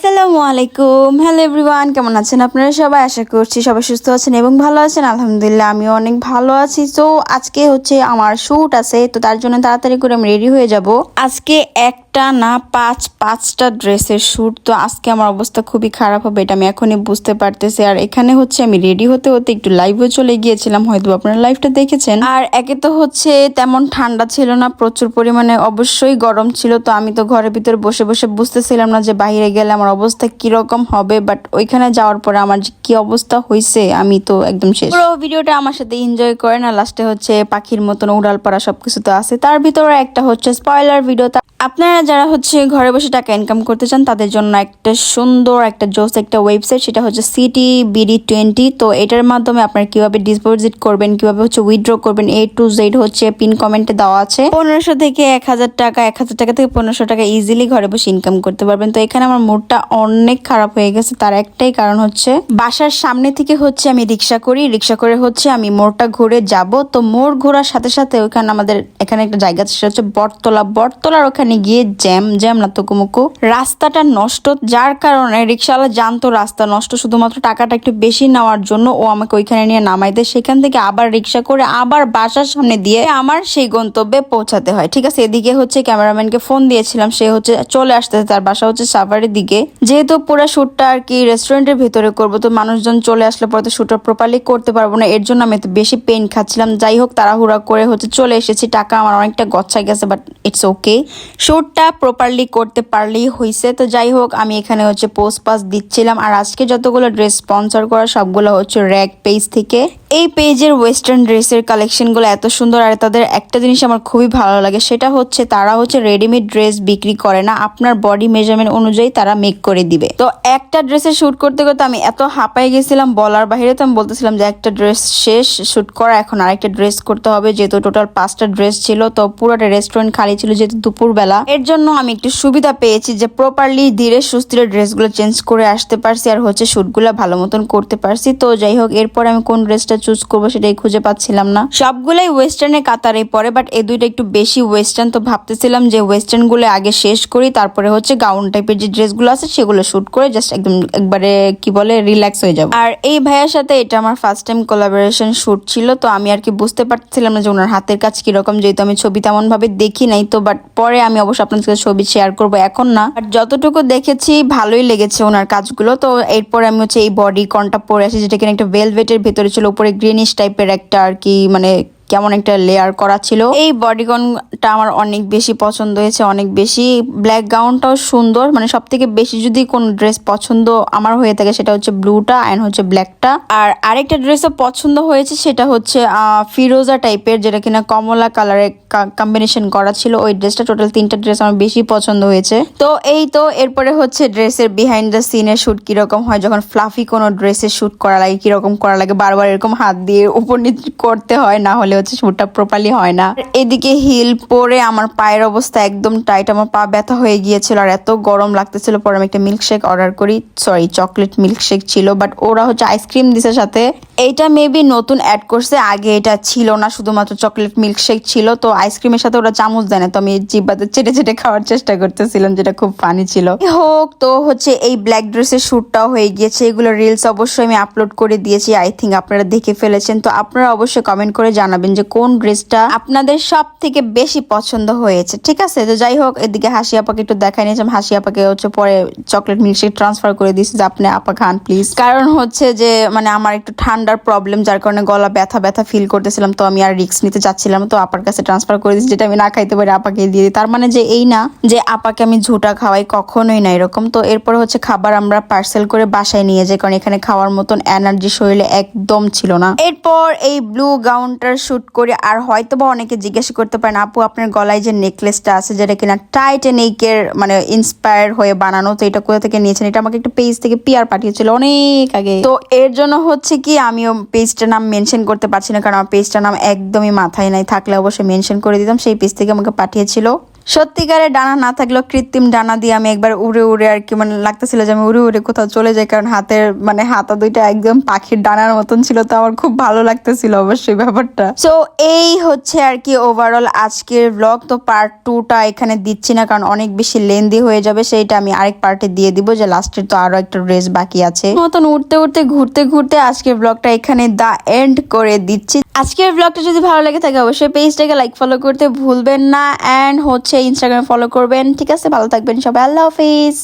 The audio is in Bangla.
আসসালামু আলাইকুম। হ্যালো এভরিওয়ান, কেমন আছেন আপনারা সবাই? আশা করছি সবাই সুস্থ আছেন এবং ভালো আছেন। আলহামদুলিল্লাহ আমিও অনেক ভালো আছি। তো আজকে হচ্ছে আমার শ্যুট আছে, তো তার জন্য তাড়াতাড়ি করে আমি রেডি হয়ে যাব। আজকে একটা না পাঁচটা ড্রেসের শ্যুট। তো আজকে আমার অবস্থা খুবই খারাপ হবে, এটা আমি এখনই বুঝতে পারতেছি। আর এখানে হচ্ছে আমি রেডি হতে হতে একটু লাইভও চলে গিয়েছিলাম, হয়তো আপনারা লাইভটা দেখেছেন। আর একে তো হচ্ছে তেমন ঠান্ডা ছিল না, প্রচুর পরিমাণে অবশ্যই গরম ছিল। তো আমি তো ঘরের ভিতরে বসে বসে বুঝতেছিলাম না যে বাইরে গেলে আমার অবস্থা কিরকম হবে, বাট ওইখানে যাওয়ার পরে আমার যে কি অবস্থা হয়েছে আমি তো একদম শেষ। পুরো ভিডিওটা আমার সাথে এনজয় করেন। আর লাস্টে হচ্ছে পাখির মতন উড়াল পাড়া সবকিছু তো আছে, তার ভিতরে একটা হচ্ছে স্পয়লার ভিডিও। আপনারা যারা হচ্ছে ঘরে বসে টাকা ইনকাম করতে চান তাদের জন্য একটা সুন্দর একটা জোস একটা ওয়েবসাইট, সেটা হচ্ছে CTBD20। তো এটার মাধ্যমে আপনারা কিভাবে ডিপোজিট করবেন, কিভাবে হচ্ছে উইথড্র করবেন, A to Z হচ্ছে পিন কমেন্টে দেওয়া আছে। 1500 থেকে 1000 টাকা, 1000 টাকা থেকে 1500 টাকা ইজিলি ঘরে বসে ইনকাম করতে পারবেন। তো এখানে আমার মুডটা অনেক খারাপ হয়ে গেছে, তার একটাই কারণ হচ্ছে বাসার সামনে থেকে হচ্ছে আমি রিক্সা করে হচ্ছে আমি মোড়টা ঘুরে যাব। তো মোড় ঘোরার সাথে সাথে ওখানে আমাদের এখানে একটা জায়গা আছে, সেটা হচ্ছে বটতলার ওখানে গিয়ে জ্যাম না তোকুমুকু, রাস্তাটা নষ্ট, যার কারণে রিক্সাওয়ালা জানতো রাস্তা নষ্ট, শুধুমাত্র টাকাটা একটু বেশি নেওয়ার জন্য ও আমাকে ওইখানে নিয়ে নামাই দেয়। সেখান থেকে আবার রিক্সা করে আবার বাসার সামনে দিয়ে আমার সেই গন্তব্যে পৌঁছাতে হয়। ঠিক আছে, এদিকে হচ্ছে ক্যামেরাম্যানকে ফোন দিয়েছিলাম, সে হচ্ছে চলে আসতেছে, তার বাসা হচ্ছে সাভারের দিকে। যেহেতু পুরো শুটটা আর কি রেস্টুরেন্টের ভিতরে করবো, তো মানুষজন চলে আসলে পরে তো শুটটা প্রপারলি করতে পারবো না, এর জন্য আমি এত বেশি পেন খাচ্ছিলাম। যাই হোক, তাড়াহুড়া করে হচ্ছে চলে এসেছি, টাকা আমার অনেকটা গচ্ছায় গেছে, বাট ইটস ওকে, শুটটা প্রপারলি করতে পারলেই হয়েছে। তো যাই হোক, আমি এখানে হচ্ছে পোস্ট পাস দিচ্ছিলাম। আর আজকে যতগুলো ড্রেস স্পন্সর করা সবগুলো হচ্ছে র্যাক পেজ থেকে। এই পেজের ওয়েস্টার্ন ড্রেসের কালেকশনগুলো এত সুন্দর। আর তাদের একটা জিনিস আমার খুবই ভালো লাগে, সেটা হচ্ছে তারা হচ্ছে রেডিমেড ড্রেস বিক্রি করে না, আপনার বডি মেজারমেন্ট অনুযায়ী তারা মেক করে দিবে। তো একটা ড্রেসের শুট করতে করতে আমি এত হাঁপাই গেছিলাম বলার বাইরে। তো আমি বলতেছিলাম যে একটা ড্রেস শেষ শুট করা, এখন আরেকটা ড্রেস করতে হবে, যেহেতু টোটাল 5টা ড্রেস ছিল। তো পুরোটা রেস্টুরেন্ট খালি ছিল যেহেতু দুপুরবেলা, এর জন্য আমি একটু সুবিধা পেয়েছি যে প্রপারলি ধীরে সুস্থিরে ড্রেসগুলো চেঞ্জ করে আসতে পারছি, আর হচ্ছে শুটগুলো ভালো মতন করতে পারছি। তো যাই হোক, এরপর আমি কোন ড্রেসটা চুজ করবো সেটাই খুঁজে পাচ্ছিলাম না, সবগুলাই ওয়েস্টার্নে কাতারে পরে, বাট এই দুইটা একটু বেশি ওয়েস্টার্ন। তো ভাবতেছিলাম যে ওয়েস্টার্ন গুলো আগে শেষ করি, তারপরে হচ্ছে গাউন টাইপের যে ড্রেসগুলো আছে সেগুলো শুট করে জাস্ট একদম একবারে কি বলে রিল্যাক্স হয়ে যাবো। আর এই ভাইয়ার সাথে এটা আমার ফার্স্ট টাইম কোলাবোরেশন শুট ছিল, তো আমি আর কি বুঝতে পারছিলাম না যে ওনার হাতের কাজ কিরকম, যেহেতু আমি ছবি তেমন ভাবে দেখি নাই। তো বাট পরে আমি অবশ্য আপনাদের সাথে ছবি শেয়ার করবো, এখন না, বাট যতটুকু দেখেছি ভালোই লেগেছে ওনার কাজগুলো। তো এরপরে আমি হচ্ছে এই বডি কনটা পরে আসি, যেটা কিনা একটা ভেলভেটের ভেতরে ছিল, উপরে গ্রিনিশ টাইপের একটা আর কি মানে কেমন একটা লেয়ার করা ছিল। এই বডিকনটা আমার অনেক বেশি পছন্দ হয়েছে, অনেক বেশি। ব্ল্যাক গাউনটাও সুন্দর, মানে সব থেকে বেশি যদি কোন ড্রেস পছন্দ আমার হয়ে থাকে সেটা হচ্ছে ব্লুটা অ্যান্ড হচ্ছে ব্ল্যাকটা। আর আরেকটা ড্রেসও পছন্দ হয়েছে, সেটা হচ্ছে ফিরোজা টাইপের, যেটা কিনা কমলা কালারের কম্বিনেশন করা ছিল। ওই ড্রেসটা, টোটাল 3টা ড্রেস আমার বেশি পছন্দ হয়েছে। তো এই তো এরপরে হচ্ছে ড্রেসের বিহাইন্ড দ্য সিনের শুট কিরকম হয়, যখন ফ্লাফি কোনো ড্রেসের শুট করা লাগে কিরকম করা লাগে, বারবার এরকম হাত দিয়ে উপর নিচে করতে হয়, না হলে হচ্ছে শুটটা প্রপারলি হয় না। এদিকে হিল পরে আমার পায়ের অবস্থা একদম টাইট, আমার পা ব্যথা হয়ে গিয়েছিল আর এত গরম লাগতেছিল। পরে আমি একটা মিল্কশেক অর্ডার করি, সরি চকলেট মিল্কশেক ছিল, বাট ওরা হচ্ছে আইসক্রিম দিছে সাথে। এইটা মেবি নতুন অ্যাড করছে, আগে এটা ছিল না, শুধুমাত্র চকলেট মিল্কশেক ছিল। তো আইসক্রিমের সাথে ওরা চামচ দেয় না, তো আমি জিব্বাতে চেটে চেটে খাওয়ার চেষ্টা করতেছিলাম, যেটা খুব ফানি ছিল। হোক, তো হচ্ছে এই ব্ল্যাক ড্রেসের শ্যুটটাও হয়ে গিয়েছে। এগুলো রিলস অবশ্যই আমি আপলোড করে দিয়েছি, আই থিঙ্ক আপনারা দেখে ফেলেছেন। তো আপনারা অবশ্যই কমেন্ট করে জানাবেন যে কোন ড্রেসটা আপনাদের সব থেকে বেশি পছন্দ হয়েছে। ঠিক আছে, তো যাই হোক, এদিকে হাসি আপাকে একটু দেখাই নিয়েছিলাম। হাসি আপাকে হচ্ছে পরে চকলেট মিল্কশেক ট্রান্সফার করে দিয়েছি যে আপনি আপা খান প্লিজ, কারণ হচ্ছে যে মানে আমার একটু ঠান্ডার প্রবলেম, যার কারণে গলা ব্যথা ফিল করতেছিলাম। তো আমি আর রিস্ক নিতে চাচ্ছিলাম, তো আপার কাছে ট্রান্সফার করে দিয়েছি, যেটা আমি না খাইতে পারি আপাকে দিয়ে দিই। তার মানে যে এই না যে আপাকে আমি ঝুটা খাওয়াই, কখনোই না এরকম। তো এরপর হচ্ছে খাবার আমরা পার্সেল করে বাসায় নিয়ে যাই, কারণ এখানে খাওয়ার মতন এনার্জি শরীরে একদম ছিল না। এরপর এই ব্লু গাউনটার শুট করে, আর হয়তো বা অনেকে জিজ্ঞাসা করতে পারেন আপু আপনার গলায় যে নেকলেসটা আছে যেটা কিনা টাইটানিকের মানে ইন্সপায়ার হয়ে বানানো, তো এটা কোথা থেকে নিয়েছেন? এটা আমাকে একটা পেজ থেকে পিআর পাঠিয়েছিল অনেক আগে। তো এর জন্য হচ্ছে কি আমিও পেজটার নাম মেনশন করতে পারছি না, কারণ আমার পেজটার নাম একদমই মাথায় নাই, থাকলে অবশ্যই মেনশন করে দিতাম। সেই পেজ থেকে আমাকে পাঠিয়েছিল। সত্যিকারে ডানা না থাকলেও কৃত্রিম ডানা দিয়ে আমি একবার উড়ে উড়ে আর কি মানে লাগতেছিল যে আমি উড়ে উড়ে কোথাও চলে যাই, কারণ হাতের মানে হাতা দুইটা একদম পাখির ডানার মতন ছিল, তো আমার খুব ভালো লাগতেছিল অবশ্যই ব্যাপারটা। সো এই হচ্ছে আর কি ওভারঅল আজকের ব্লগ। তো পার্ট 2টা এখানে দিচ্ছি না, কারণ অনেক বেশি লেন্দি হয়ে যাবে, সেইটা আমি আরেক পার্টে দিয়ে দিব, যে লাস্টের তো আরো একটা ড্রেস বাকি আছে। মতন উঠতে উঠতে ঘুরতে ঘুরতে আজকের ব্লগটা এখানে দা এন্ড করে দিচ্ছি। আজকের ব্লগটা যদি ভালো লাগে থাকে অবশ্যই পেজটাকে লাইক ফলো করতে ভুলবেন না, অ্যান্ড হচ্ছে ইনস্টাগ্রামে ফলো করবেন। ঠিক আছে, ভালো থাকবেন সবাই, আল্লাহ হাফিজ।